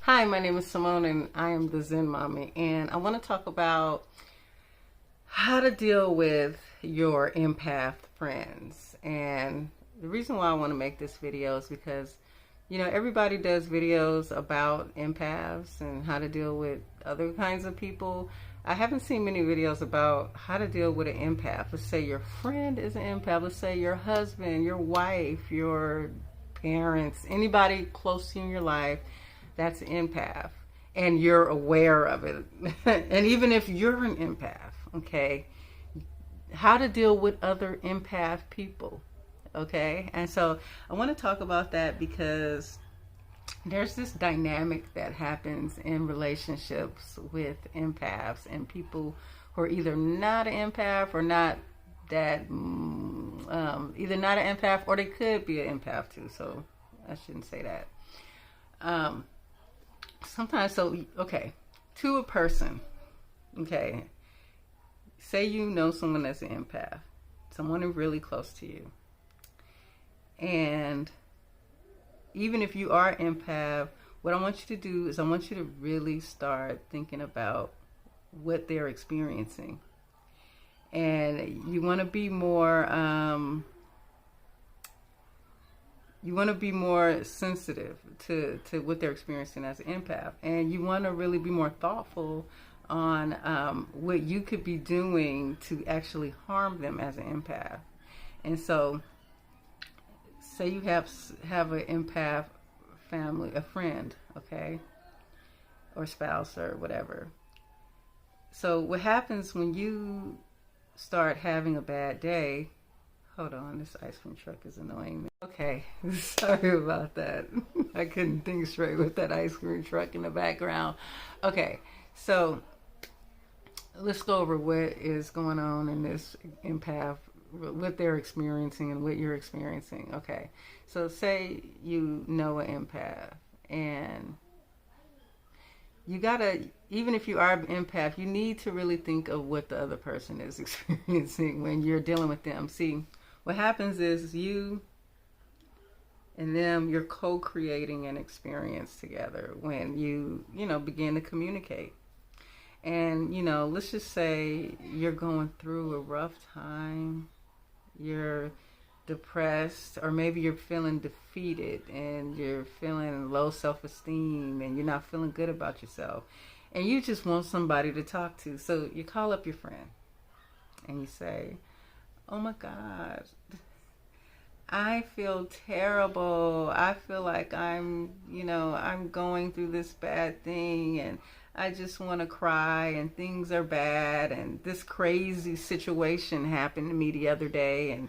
Hi, my name is Simone and I am the Zen Mommy, and I want to talk about how to deal with your empath friends. And the reason why I want to make this video is because, everybody does videos about empaths and how to deal with other kinds of people. I haven't seen many videos about how to deal with an empath. Let's say your friend is an empath. Let's say your husband, your wife, your parents, anybody close to you in your life that's an empath, and you're aware of it. And even if you're an empath, okay, how to deal with other empath people, okay? And so I want to talk about that because there's this dynamic that happens in relationships with empaths and people who are either not an empath or not that, either not an empath or they could be an empath too. So I shouldn't say that. Sometimes, okay, to a person, okay, say you know someone that's an empath, someone who's really close to you, and even if you are an empath, what I want you to do is I want you to really start thinking about what they're experiencing, and you want to be more sensitive to what they're experiencing as an empath. And you want to really be more thoughtful on what you could be doing to actually harm them as an empath. And so, say you have an empath family, a friend, okay, or spouse or whatever. So what happens when you start having a bad day? Hold on, this ice cream truck is annoying me. Okay, sorry about that. I couldn't think straight with that ice cream truck in the background. Okay, so let's go over what is going on in this empath, what they're experiencing and what you're experiencing. Okay, so say you know an empath, and you gotta, even if you are an empath, you need to really think of what the other person is experiencing when you're dealing with them. See, what happens is you and them, you're co-creating an experience together when you begin to communicate. And, let's just say you're going through a rough time, you're depressed, or maybe you're feeling defeated and you're feeling low self-esteem and you're not feeling good about yourself. And you just want somebody to talk to. So you call up your friend and you say, "Oh my God, I feel terrible. I feel like I'm going through this bad thing and I just want to cry and things are bad and this crazy situation happened to me the other day, and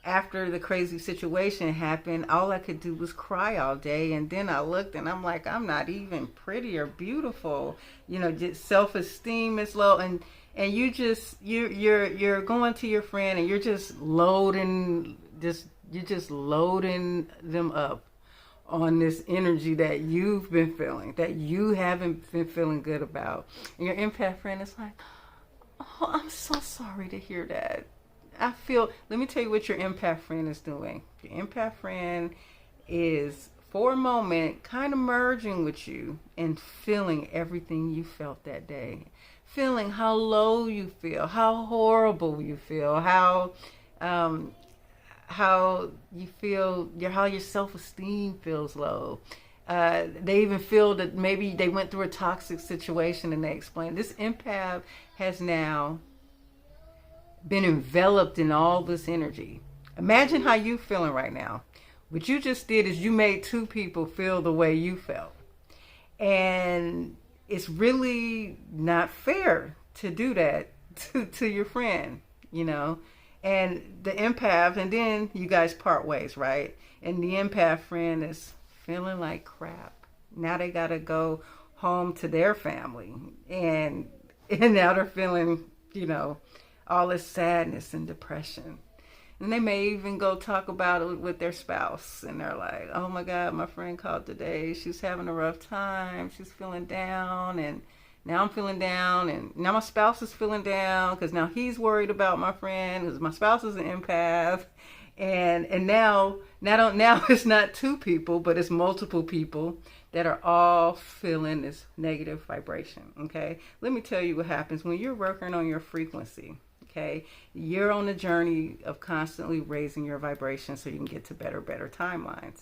after the crazy situation happened, all I could do was cry all day, and then I looked and I'm like, I'm not even pretty or beautiful. Just self-esteem is low, and you're going to your friend and you're just loading them up on this energy that you've been feeling, that you haven't been feeling good about. And your empath friend is like, "Oh, I'm so sorry to hear that. Let me tell you what your empath friend is doing. Your empath friend is, for a moment, kind of merging with you and feeling everything you felt that day. Feeling how low you feel, how horrible you feel, how you feel, how your self-esteem feels low. They even feel that maybe they went through a toxic situation, and they explain this empath has now been enveloped in all this energy. Imagine how you feeling right now. What you just did is you made two people feel the way you felt. And it's really not fair to do that to your friend, And the empath, and then you guys part ways, right? And the empath friend is feeling like crap. Now they gotta go home to their family, and now they're feeling, all this sadness and depression. And they may even go talk about it with their spouse, and they're like, "Oh my God, my friend called today. She's having a rough time. She's feeling down, and now I'm feeling down, and now my spouse is feeling down because now he's worried about my friend because my spouse is an empath, and now it's not two people, but it's multiple people that are all feeling this negative vibration. Okay, let me tell you what happens when you're working on your frequency. Okay, you're on a journey of constantly raising your vibration so you can get to better timelines.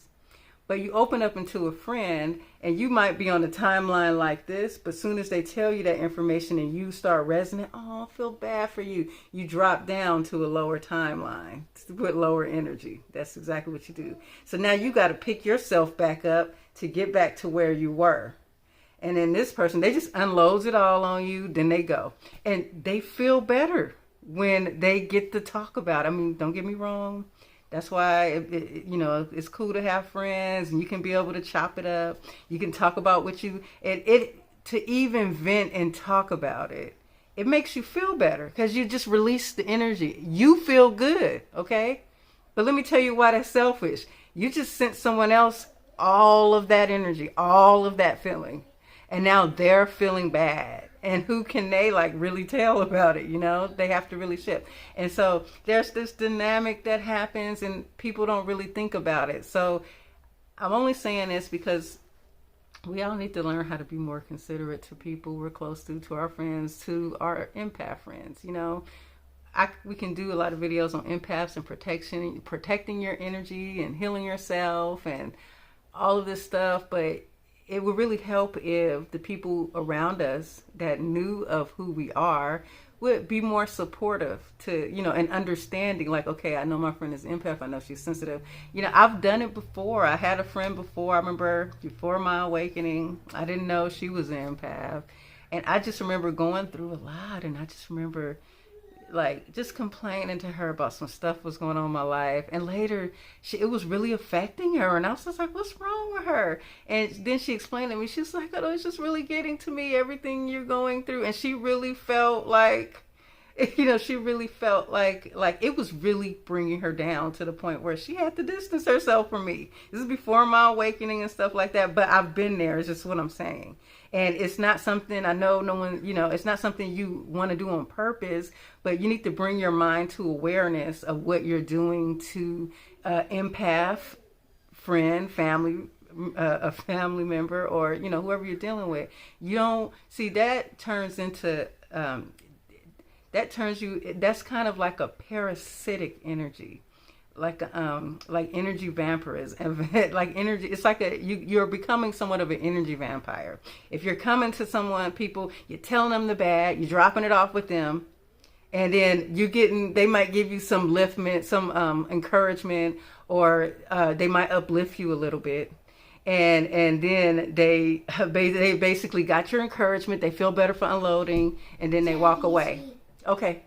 But you open up into a friend and you might be on a timeline like this, but soon as they tell you that information and you start resonating, oh, I feel bad for you. You drop down to a lower timeline with lower energy. That's exactly what you do. So now you got to pick yourself back up to get back to where you were. And then this person, they just unloads it all on you, then they go. And they feel better when they get to talk about it. I mean, don't get me wrong. That's why, it's cool to have friends and you can be able to chop it up. You can talk about what you, to even vent and talk about it. It makes you feel better because you just release the energy. You feel good, okay? But let me tell you why that's selfish. You just sent someone else all of that energy, all of that feeling. And now they're feeling bad. And who can they really tell about it? They have to really shift. And so there's this dynamic that happens and people don't really think about it. So I'm only saying this because we all need to learn how to be more considerate to people we're close to our friends, to our empath friends. We can do a lot of videos on empaths and protecting your energy and healing yourself and all of this stuff. But it would really help if the people around us that knew of who we are would be more supportive to, and understanding, okay, I know my friend is empath. I know she's sensitive. I've done it before. I had a friend before. I remember before my awakening, I didn't know she was an empath. And I just remember going through a lot. And I just remember just complaining to her about some stuff was going on in my life. And later it was really affecting her. And I was just like, what's wrong with her? And then she explained to me, she's like, oh, it's just really getting to me, everything you're going through. And she really felt like it was really bringing her down to the point where she had to distance herself from me. This is before my awakening and stuff like that. But I've been there, is just what I'm saying. And it's not something, I know no one, it's not something you want to do on purpose, but you need to bring your mind to awareness of what you're doing to empath, friend, family, a family member, or, whoever you're dealing with. You don't see that turns into, that's kind of like a parasitic energy. Like energy vampirism, energy. It's like you're becoming somewhat of an energy vampire. If you're coming to people, you're telling them the bad, you're dropping it off with them, and then they might give you some liftment, some encouragement, or they might uplift you a little bit. And then they basically got your encouragement. They feel better for unloading, and then they walk away. Okay.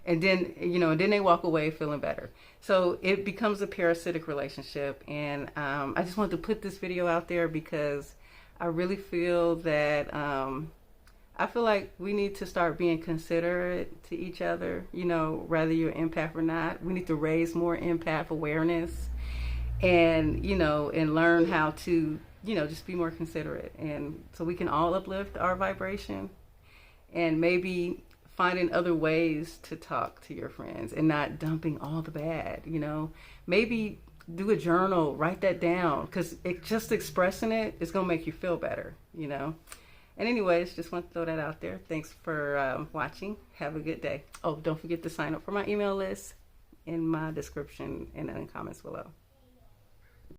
And then, then they walk away feeling better. So it becomes a parasitic relationship. And I just wanted to put this video out there because I really feel that I feel like we need to start being considerate to each other, whether you're empath or not. We need to raise more empath awareness and, and learn how to, just be more considerate. And so we can all uplift our vibration and maybe finding other ways to talk to your friends and not dumping all the bad, maybe do a journal, write that down, because just expressing it is going to make you feel better, And anyways, just want to throw that out there. Thanks for watching. Have a good day. Oh, don't forget to sign up for my email list in my description and in the comments below.